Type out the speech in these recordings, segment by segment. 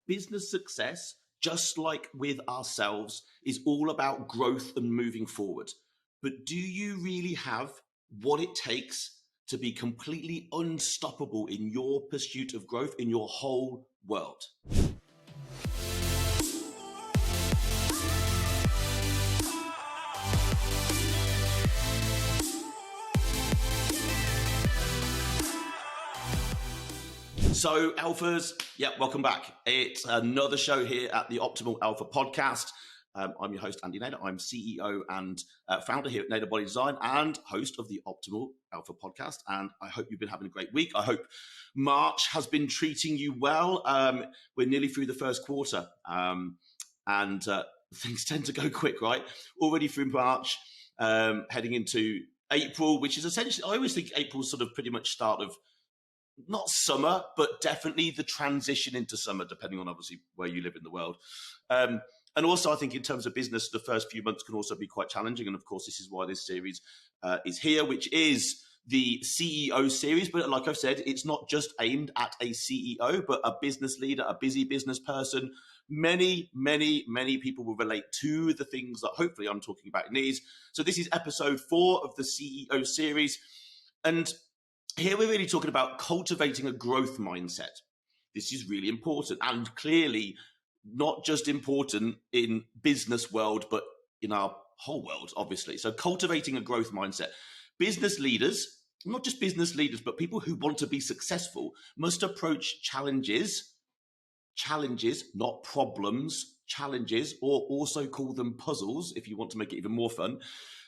business success, just like with ourselves, is all about growth and moving forward. But do you really have what it takes to be completely unstoppable in your pursuit of growth in your whole world? So Alphas, welcome back. It's another show here at the Optimal Alpha Podcast. I'm your host, Andy Nader. I'm CEO and founder here at Nader Body Design and host of the Optimal Alpha Podcast. And I hope you've been having a great week. I hope March has been treating you well. We're nearly through the first quarter and things tend to go quick, right? Already through March, heading into April, which is essentially, I always think April's sort of pretty much start of not summer, but definitely the transition into summer, depending on obviously where you live in the world. And also, I think in terms of business, the first few months can also be quite challenging. And of course, this is why this series is here, which is the CEO series. But like I've said, it's not just aimed at a CEO, but a business leader, a busy business person. Many, many, many people will relate to the things that hopefully I'm talking about in these. So this is episode 4 of the CEO series. And here we're really talking about cultivating a growth mindset. This is really important and clearly not just important in business world, but in our whole world, obviously. So cultivating a growth mindset. Business leaders, not just business leaders, but people who want to be successful must approach challenges, not problems, challenges, or also call them puzzles if you want to make it even more fun.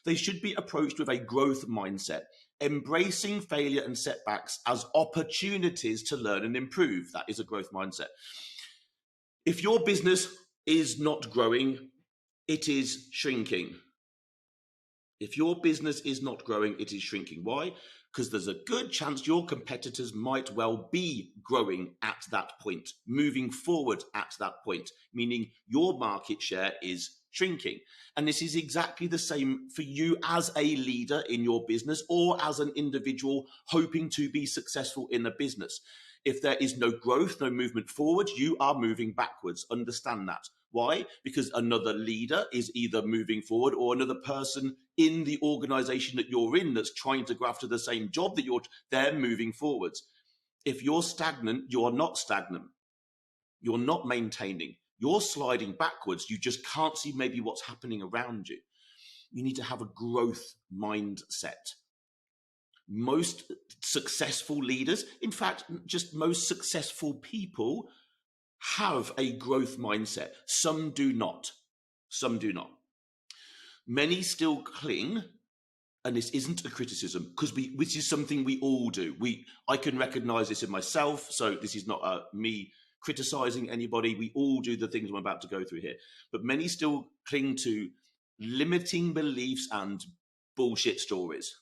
They should be approached with a growth mindset, embracing failure and setbacks as opportunities to learn and improve. That is a growth mindset. If your business is not growing, it is shrinking. If your business is not growing, it is shrinking. Why? Because there's a good chance your competitors might well be growing at that point, moving forward at that point, meaning your market share is shrinking. And this is exactly the same for you as a leader in your business or as an individual hoping to be successful in a business. If there is no growth, no movement forward, you are moving backwards. Understand that. Why? Because another leader is either moving forward or another person in the organization that you're in that's trying to go after the same job that they're moving forwards. If you're stagnant, you are not stagnant. You're not maintaining. You're sliding backwards. You just can't see maybe what's happening around you. You need to have a growth mindset. Most successful leaders, in fact, just most successful people have a growth mindset. Some do not. Some do not. Many still cling, and this isn't a criticism, because which is something we all do. I can recognize this in myself, so this is not me criticizing anybody. We all do the things I'm about to go through here. But many still cling to limiting beliefs and bullshit stories.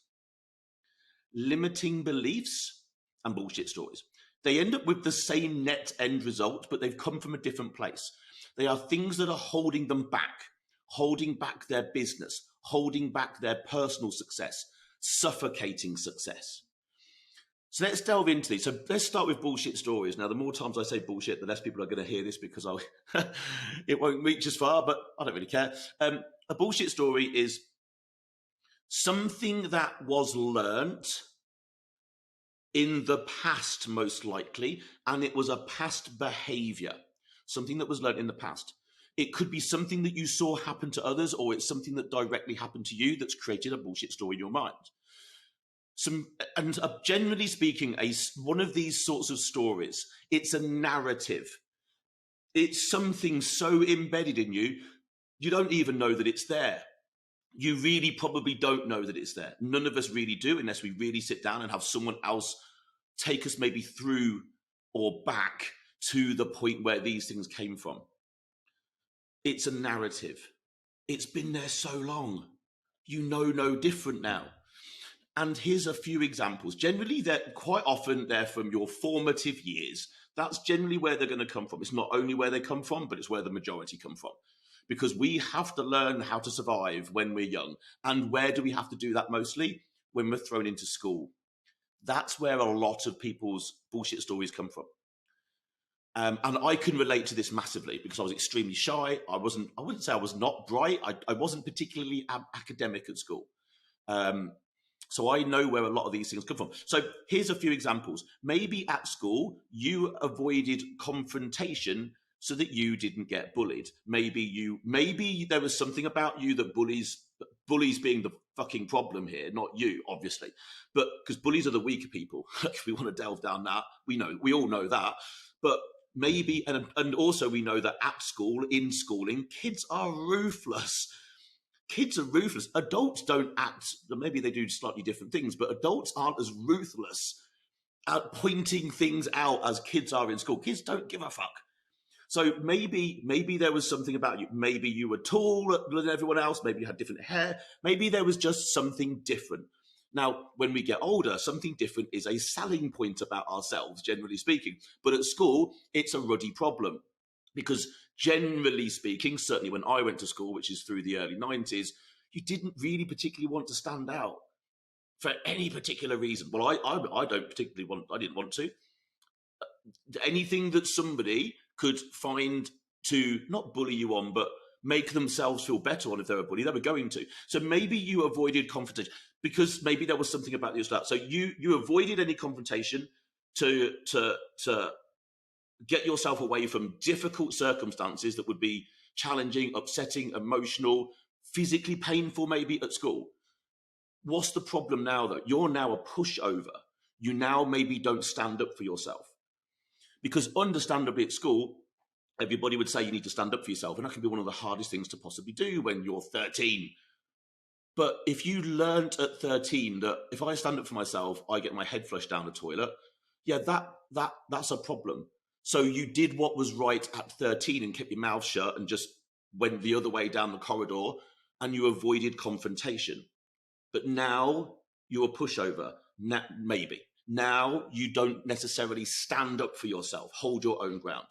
Limiting beliefs and bullshit stories. They end up with the same net end result, but they've come from a different place. They are things that are holding them back, holding back their business, holding back their personal success, suffocating success. So let's delve into these. So let's start with bullshit stories. Now, the more times I say bullshit, the less people are going to hear this because it won't reach as far, but I don't really care. A bullshit story is something that was learnt in the past, most likely, and it was a past behavior, something that was learnt in the past. It could be something that you saw happen to others, or it's something that directly happened to you that's created a bullshit story in your mind. Generally speaking, one of these sorts of stories, it's a narrative. It's something so embedded in you, you don't even know that it's there. You really probably don't know that it's there. None of us really do, unless we really sit down and have someone else take us maybe through or back to the point where these things came from. It's a narrative. It's been there so long. You know no different now. And here's a few examples. Generally, quite often they're from your formative years. That's generally where they're going to come from. It's not only where they come from, but it's where the majority come from. Because we have to learn how to survive when we're young. And where do we have to do that mostly? When we're thrown into school. That's where a lot of people's bullshit stories come from. And I can relate to this massively because I was extremely shy. I wouldn't say I was not bright. I wasn't particularly academic at school. So I know where a lot of these things come from. So here's a few examples. Maybe at school, you avoided confrontation so that you didn't get bullied. Maybe there was something about you that bullies being the fucking problem here, not you, obviously. But because bullies are the weaker people, if we want to delve down that, we all know that. But maybe, and also we know that at school, in schooling, kids are ruthless. Kids are ruthless. Adults don't act, maybe they do slightly different things, but adults aren't as ruthless at pointing things out as kids are in school. Kids don't give a fuck. So maybe there was something about you. Maybe you were taller than everyone else. Maybe you had different hair. Maybe there was just something different. Now, when we get older, something different is a selling point about ourselves, generally speaking. But at school, it's a ruddy problem. Because generally speaking, certainly when I went to school, which is through the early 90s, you didn't really particularly want to stand out for any particular reason. Well, I didn't want to. Anything that somebody could find to not bully you on, but make themselves feel better on if they were a bully, they were going to. So maybe you avoided confrontation because maybe there was something about you. So you avoided any confrontation to get yourself away from difficult circumstances that would be challenging, upsetting, emotional, physically painful maybe at school. What's the problem now though? You're now a pushover. You now maybe don't stand up for yourself. Because understandably at school, everybody would say you need to stand up for yourself. And that can be one of the hardest things to possibly do when you're 13. But if you learnt at 13 that if I stand up for myself, I get my head flushed down the toilet, yeah, that's a problem. So you did what was right at 13 and kept your mouth shut and just went the other way down the corridor and you avoided confrontation. But now you're a pushover, maybe. Now you don't necessarily stand up for yourself, hold your own ground.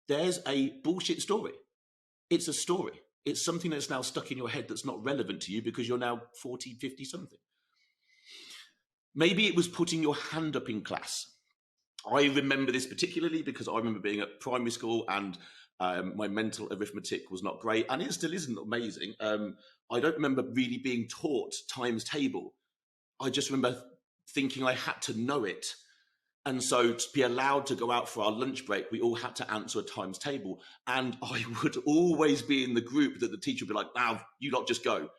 There's a bullshit story. It's a story. It's something that's now stuck in your head that's not relevant to you because you're now 40, 50 something. Maybe it was putting your hand up in class. I remember this particularly because I remember being at primary school and my mental arithmetic was not great, and it still isn't amazing. I don't remember really being taught times table. I just remember thinking I had to know it. And so to be allowed to go out for our lunch break, we all had to answer a times table. And I would always be in the group that the teacher would be like, now, you lot just go.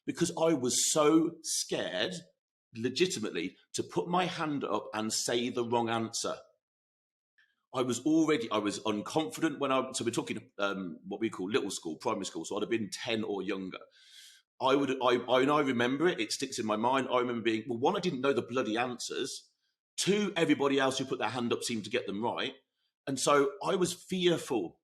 Because I was so scared, legitimately, to put my hand up and say the wrong answer. I was unconfident so we're talking what we call little school, primary school. So I'd have been 10 or younger. I remember it sticks in my mind. I remember being, well, one, I didn't know the bloody answers. Two, everybody else who put their hand up seemed to get them right. And so I was fearful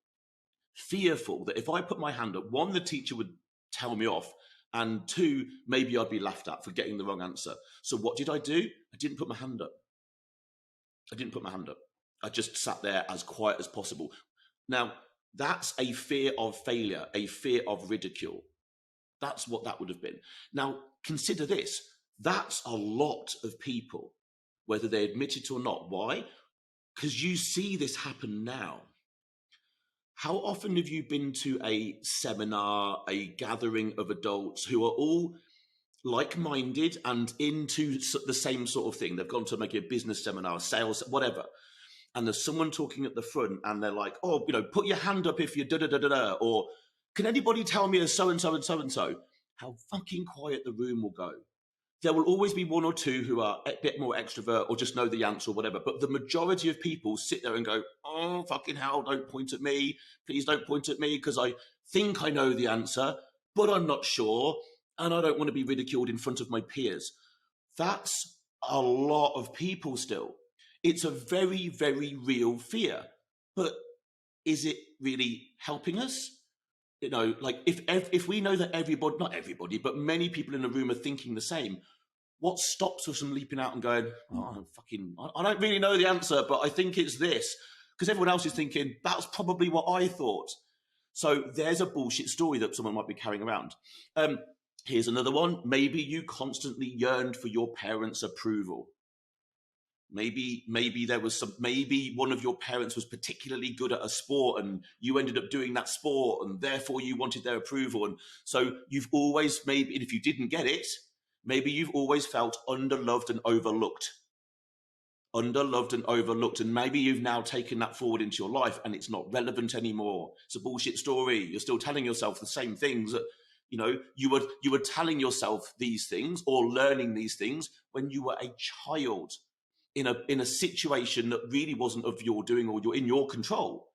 that if I put my hand up, one, the teacher would tell me off, and two, maybe I'd be laughed at for getting the wrong answer. So what did I do? I didn't put my hand up. I just sat there as quiet as possible. Now, that's a fear of failure, a fear of ridicule. That's what that would have been. Now, consider this. That's a lot of people, whether they admit it or not. Why? Because you see this happen now. How often have you been to a seminar, a gathering of adults who are all like-minded and into the same sort of thing? They've gone to maybe a business seminar, sales, whatever. And there's someone talking at the front and they're like, oh, put your hand up if you're da-da-da-da-da, or can anybody tell me a so-and-so and so-and-so? How fucking quiet the room will go. There will always be one or two who are a bit more extrovert or just know the answer or whatever. But the majority of people sit there and go, oh, fucking hell, don't point at me. Please don't point at me because I think I know the answer, but I'm not sure. And I don't want to be ridiculed in front of my peers. That's a lot of people still. It's a very, very real fear. But is it really helping us? Like if we know that everybody, not everybody, but many people in the room are thinking the same, what stops us from leaping out and going, oh, I don't really know the answer, but I think it's this. Because everyone else is thinking, that's probably what I thought. So there's a bullshit story that someone might be carrying around. Here's another one. Maybe you constantly yearned for your parents' approval. Maybe there was maybe one of your parents was particularly good at a sport and you ended up doing that sport and therefore you wanted their approval. And so you've always, maybe, and if you didn't get it, maybe you've always felt underloved and overlooked. And maybe you've now taken that forward into your life and it's not relevant anymore. It's a bullshit story. You're still telling yourself the same things that, you were telling yourself these things or learning these things when you were a child in a situation that really wasn't of your doing or you're in your control.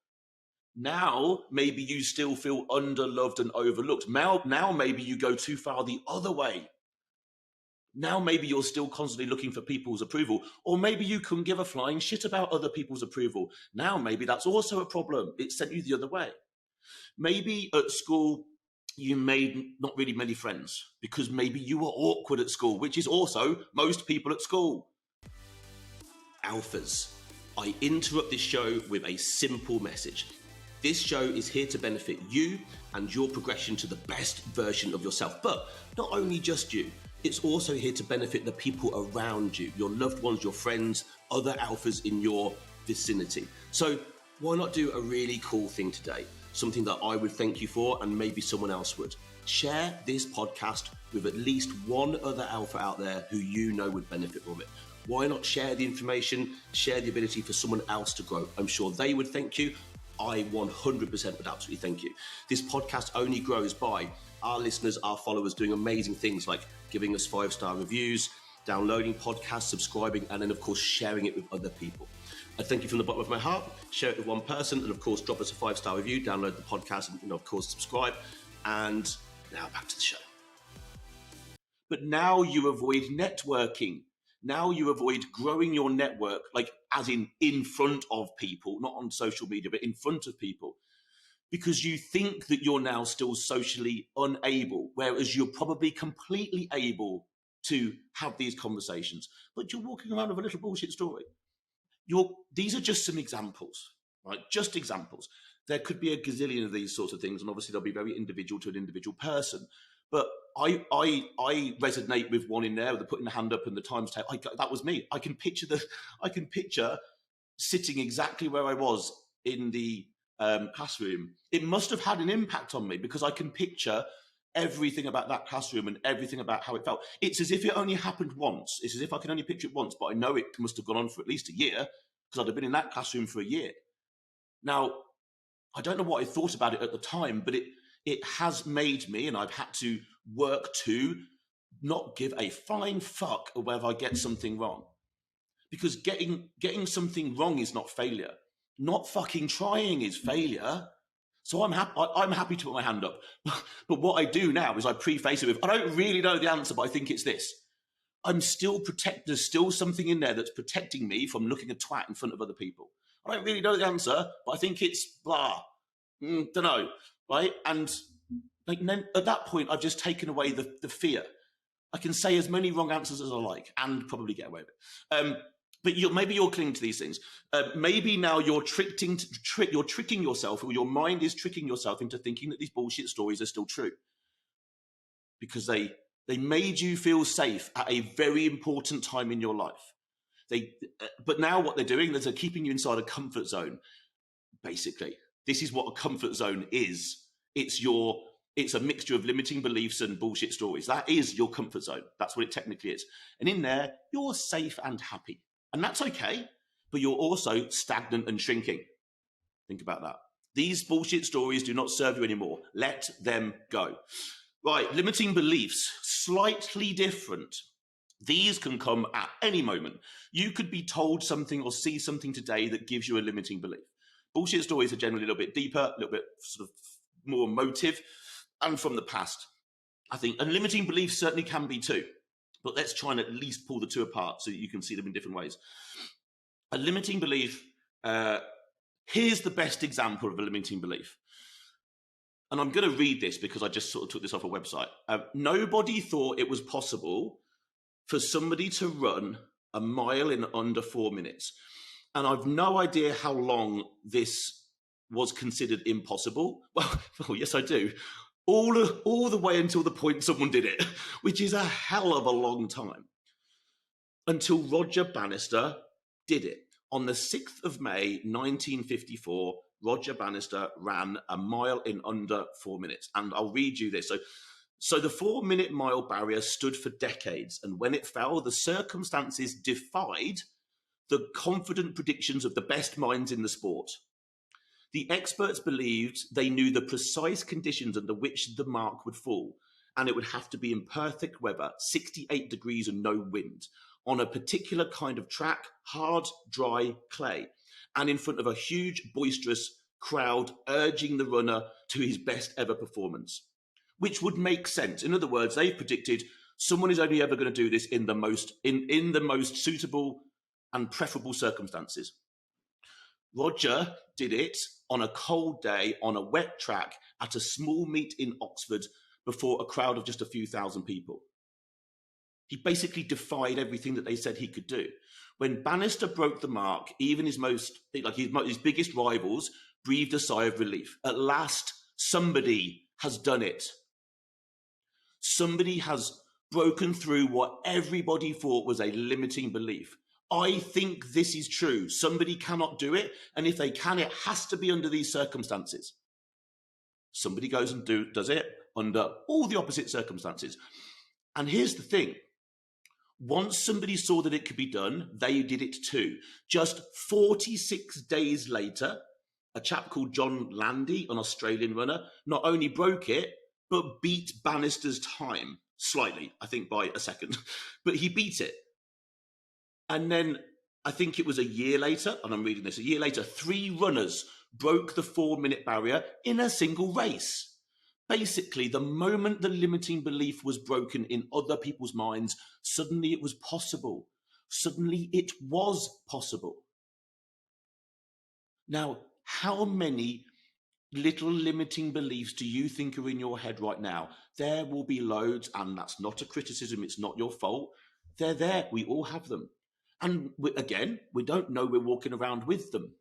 Now maybe you still feel underloved and overlooked. Now maybe you go too far the other way. Now maybe you're still constantly looking for people's approval, or maybe you couldn't give a flying shit about other people's approval. Now maybe that's also a problem. It sent you the other way. Maybe at school you made not really many friends because maybe you were awkward at school, which is also most people at school. Alphas, I interrupt this show with a simple message. This show is here to benefit you and your progression to the best version of yourself, but not only just you. It's also here to benefit the people around you, your loved ones, your friends, other alphas in your vicinity. So why not do a really cool thing today? Something that I would thank you for and maybe someone else would. Share this podcast with at least one other alpha out there who you know would benefit from it. Why not share the information, share the ability for someone else to grow? I'm sure they would thank you. I 100% would absolutely thank you. This podcast only grows by our listeners, our followers doing amazing things like giving us 5-star reviews, downloading podcasts, subscribing, and then of course sharing it with other people. I thank you from the bottom of my heart. Share it with one person and of course drop us a 5-star review, download the podcast and of course subscribe. And now back to the show. But now you avoid networking. Now you avoid growing your network, like as in front of people, not on social media, but in front of people. Because you think that you're now still socially unable, whereas you're probably completely able to have these conversations, but you're walking around with a little bullshit story. These are just some examples, right? Just examples. There could be a gazillion of these sorts of things, and obviously they'll be very individual to an individual person. But I resonate with one in there with the putting the hand up and the times table. That was me. I can picture sitting exactly where I was in the classroom. It must have had an impact on me because I can picture everything about that classroom and everything about how it felt. It's as if it only happened once. It's as if I can only picture it once, but I know it must have gone on for at least a year because I'd have been in that classroom for a year. Now, I don't know what I thought about it at the time, but it has made me, and I've had to work to not give a flying fuck whether I get something wrong. Because getting something wrong is not failure. Not fucking trying is failure. So I'm happy to put my hand up. But what I do now is I preface it with, I don't really know the answer, but I think it's this. I'm still protected. There's still something in there that's protecting me from looking a twat in front of other people. I don't really know the answer, but I think it's blah. Don't know, right? And at that point, I've just taken away the fear. I can say as many wrong answers as I like and probably get away with it. But maybe you're clinging to these things. Maybe now you're tricking yourself, or your mind is tricking yourself into thinking that these bullshit stories are still true. Because they made you feel safe at a very important time in your life. But now what they're doing is they're keeping you inside a comfort zone, basically. This is what a comfort zone is. It's a mixture of limiting beliefs and bullshit stories. That is your comfort zone. That's what it technically is. And in there, you're safe and happy. And that's okay, but you're also stagnant and shrinking. Think about that. These bullshit stories do not serve you anymore. Let them go. Right, limiting beliefs, slightly different. These can come at any moment. You could be told something or see something today that gives you a limiting belief. Bullshit stories are generally a little bit deeper, a little bit sort of more emotive, and from the past, I think. And limiting beliefs certainly can be too. But let's try and at least pull the two apart so that you can see them in different ways. A limiting belief, here's the best example of a limiting belief. And I'm going to read this because I just sort of took this off a website. Nobody thought it was possible for somebody to run a mile in under 4 minutes. And I've no idea how long this was considered impossible. Well, yes, I do. All the way until the point someone did it, which is a hell of a long time. Until Roger Bannister did it. On the 6th of May, 1954, Roger Bannister ran a mile in under 4 minutes. And I'll read you this. So the 4-minute mile barrier stood for decades. And when it fell, the circumstances defied the confident predictions of the best minds in the sport. The experts believed they knew the precise conditions under which the mark would fall, and it would have to be in perfect weather, 68 degrees and no wind, on a particular kind of track, hard, dry clay, and in front of a huge, boisterous crowd urging the runner to his best ever performance, which would make sense. In other words, they've predicted someone is only ever going to do this in the most suitable and preferable circumstances. Roger did it on a cold day on a wet track at a small meet in Oxford before a crowd of just a few thousand people. He basically defied everything that they said he could do. When Bannister broke the mark, even his biggest rivals breathed a sigh of relief. At last, somebody has done it. Somebody has broken through what everybody thought was a limiting belief. I think this is true. Somebody cannot do it, and if they can, it has to be under these circumstances. Somebody goes and does it under all the opposite circumstances. And here's the thing. Once somebody saw that it could be done, they did it too. Just 46 days later, a chap called John Landy, an Australian runner, not only broke it, but beat Bannister's time slightly, I think by a second, but he beat it. And then I think it was a year later, and I'm reading this, a year later, 3 runners broke the 4-minute barrier in a single race. Basically, the moment the limiting belief was broken in other people's minds, suddenly it was possible. Suddenly it was possible. Now, how many little limiting beliefs do you think are in your head right now? There will be loads, and that's not a criticism, it's not your fault. They're there, we all have them. And again, we don't know we're walking around with them.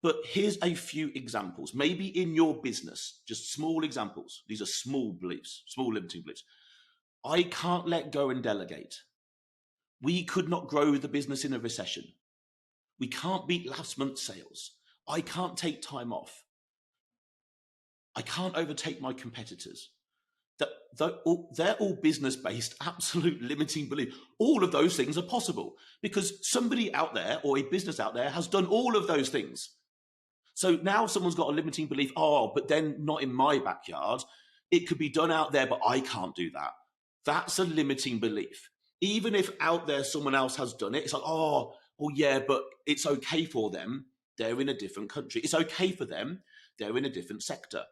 But here's a few examples, maybe in your business, just small examples. These are small beliefs, small limiting beliefs. I can't let go and delegate. We could not grow the business in a recession. We can't beat last month's sales. I can't take time off. I can't overtake my competitors. They're all business-based, absolute limiting belief. All of those things are possible because somebody out there or a business out there has done all of those things. So now someone's got a limiting belief, but then not in my backyard. It could be done out there, but I can't do that. That's a limiting belief. Even if out there someone else has done it, it's like, yeah, but it's okay for them. They're in a different country. It's okay for them. They're in a different sector.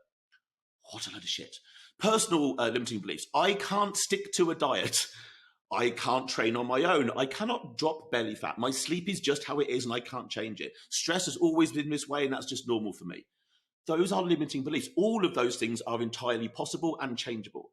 What a load of shit. Personal limiting beliefs. I can't stick to a diet. I can't train on my own. I cannot drop belly fat. My sleep is just how it is and I can't change it. Stress has always been this way and that's just normal for me. Those are limiting beliefs. All of those things are entirely possible and changeable.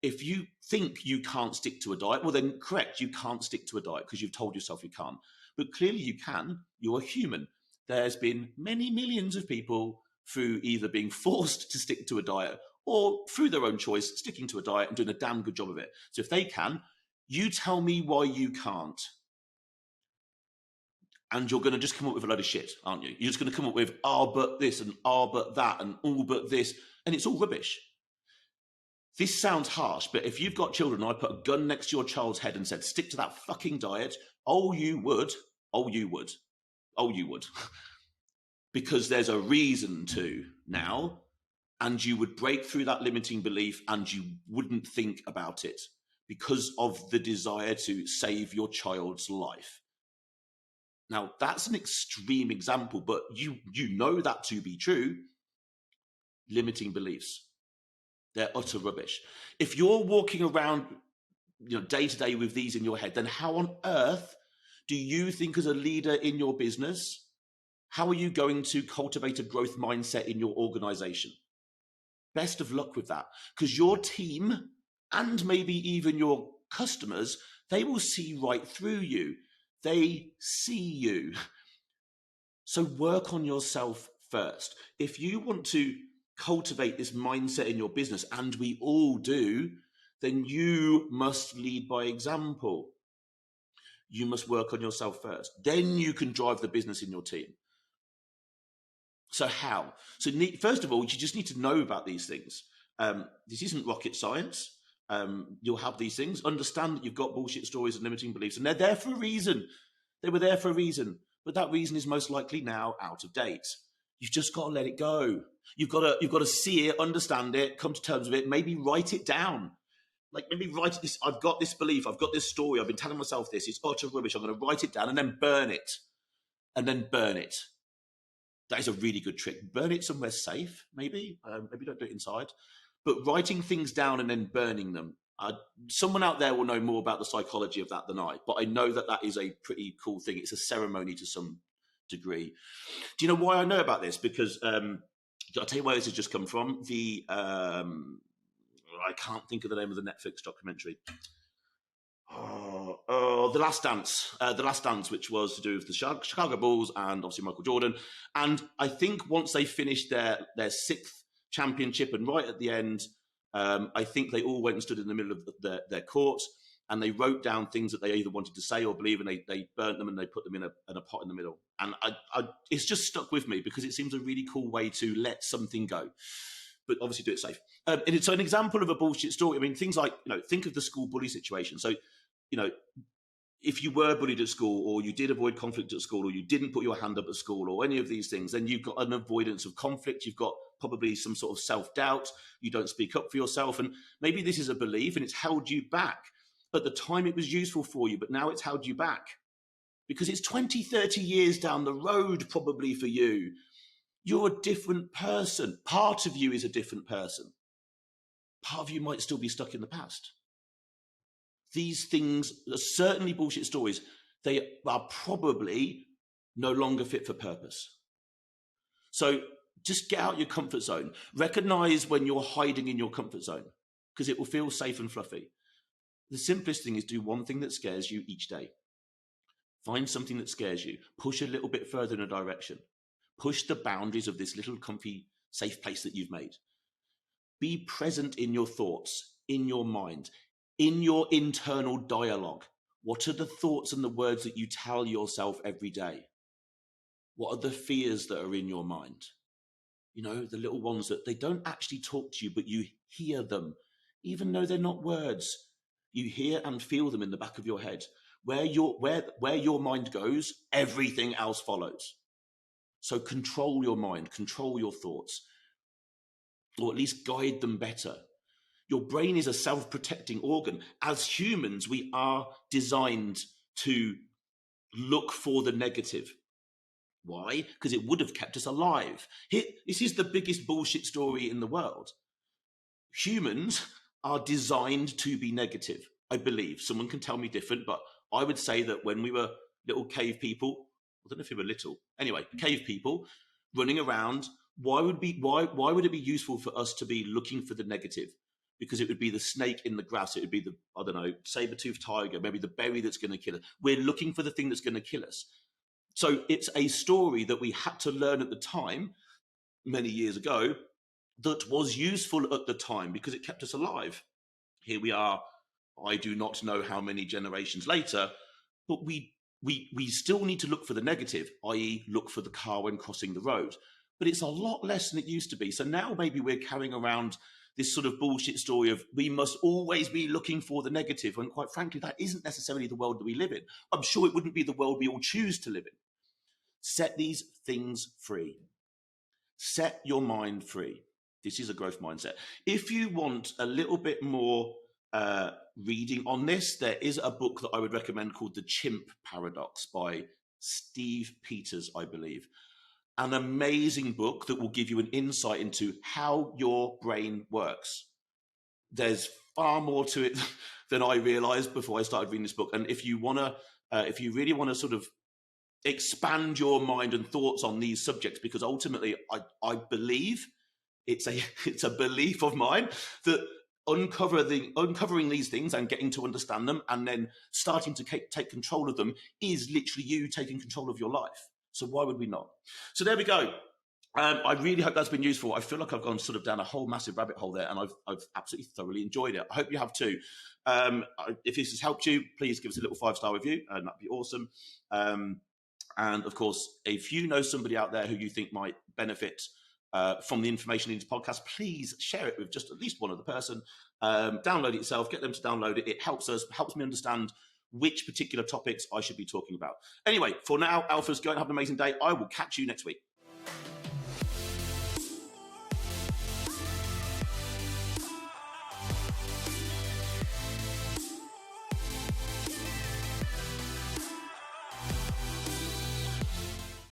If you think you can't stick to a diet, well then correct, you can't stick to a diet because you've told yourself you can't. But clearly you can. You're human. There's been many millions of people through either being forced to stick to a diet or through their own choice, sticking to a diet and doing a damn good job of it. So if they can, you tell me why you can't. And you're going to just come up with a load of shit, aren't you? You're just going to come up with, but this and but that and all but this. And it's all rubbish. This sounds harsh, but if you've got children and I put a gun next to your child's head and said, stick to that fucking diet, you would. Because there's a reason to now, and you would break through that limiting belief and you wouldn't think about it because of the desire to save your child's life. Now, that's an extreme example, but you know that to be true. Limiting beliefs. They're utter rubbish. If you're walking around day to day with these in your head, then how on earth do you think as a leader in your business, how are you going to cultivate a growth mindset in your organization? Best of luck with that, because your team and maybe even your customers, they will see right through you. They see you. So work on yourself first. If you want to cultivate this mindset in your business, and we all do, then you must lead by example. you must work on yourself first. Then you can drive the business in your team. So how? So first of all, you just need to know about these things. This isn't rocket science. You'll have these things. Understand that you've got bullshit stories and limiting beliefs, and they're there for a reason. They were there for a reason, but that reason is most likely now out of date. You've just got to let it go. You've got to see it, understand it, come to terms with it, maybe write it down. Like maybe write this. I've got this belief. I've got this story. I've been telling myself this. It's utter rubbish. I'm going to write it down and then burn it, and then burn it. That is a really good trick. Burn it somewhere safe, maybe. Maybe don't do it inside. But writing things down and then burning them. Someone out there will know more about the psychology of that than I. But I know that that is a pretty cool thing. It's a ceremony to some degree. Do you know why I know about this? Because I'll tell you where this has just come from. I can't think of the name of the Netflix documentary. The Last Dance. The Last Dance, which was to do with the Chicago Bulls and obviously Michael Jordan. And I think once they finished their sixth championship, and right at the end, I think they all went and stood in the middle of their court, and they wrote down things that they either wanted to say or believe, and they burnt them and they put them in a pot in the middle. And it's just stuck with me because it seems a really cool way to let something go, but obviously do it safe. And it's an example of a bullshit story. I mean, things like, think of the school bully situation. So, if you were bullied at school, or you did avoid conflict at school, or you didn't put your hand up at school, or any of these things, then you've got an avoidance of conflict. You've got probably some sort of self-doubt. You don't speak up for yourself. And maybe this is a belief and it's held you back. At the time it was useful for you, but now it's held you back because it's 20, 30 years down the road probably for you. You're a different person. Part of you is a different person. Part of you might still be stuck in the past. These things are certainly bullshit stories. They are probably no longer fit for purpose. So just get out your comfort zone. Recognize when you're hiding in your comfort zone because it will feel safe and fluffy. The simplest thing is do one thing that scares you each day. Find something that scares you. Push a little bit further in a direction. Push the boundaries of this little comfy, safe place that you've made. Be present in your thoughts, in your mind, in your internal dialogue. What are the thoughts and the words that you tell yourself every day? What are the fears that are in your mind? The little ones that they don't actually talk to you, but you hear them, even though they're not words. You hear and feel them in the back of your head. Where your mind goes, everything else follows. So control your mind, control your thoughts, or at least guide them better. Your brain is a self-protecting organ. As humans, we are designed to look for the negative. Why? Because it would have kept us alive. This is the biggest bullshit story in the world. Humans are designed to be negative, I believe. Someone can tell me different, but I would say that when we were little cave people, I don't know if we were little, anyway, cave people running around, why would it be useful for us to be looking for the negative? Because it would be the snake in the grass. It would be the, saber-toothed tiger, maybe the berry that's going to kill us. We're looking for the thing that's going to kill us. So it's a story that we had to learn at the time, many years ago, that was useful at the time because it kept us alive. Here we are, I do not know how many generations later, but we still need to look for the negative, i.e. look for the car when crossing the road. But it's a lot less than it used to be. So now maybe we're carrying around this sort of bullshit story of we must always be looking for the negative, when quite frankly, that isn't necessarily the world that we live in. I'm sure it wouldn't be the world we all choose to live in. Set these things free. Set your mind free. This is a growth mindset. If you want a little bit more reading on this, there is a book that I would recommend called The Chimp Paradox by Steve Peters, I believe. An amazing book that will give you an insight into how your brain works. There's far more to it than I realized before I started reading this book. And if you really want to sort of expand your mind and thoughts on these subjects, because ultimately I believe it's a belief of mine that uncovering these things and getting to understand them and then starting to take control of them is literally you taking control of your life. So why would we not? So there we go. I really hope that's been useful. I feel like I've gone sort of down a whole massive rabbit hole there, and I've absolutely thoroughly enjoyed it. I hope you have too. If this has helped you, please give us a little 5-star review, and that'd be awesome. And of course, if you know somebody out there who you think might benefit from the information in this podcast, please share it with just at least one other person. Download it yourself, get them to download it. It helps me understand which particular topics I should be talking about. Anyway, for now, Alphas, go and have an amazing day. I will catch you next week.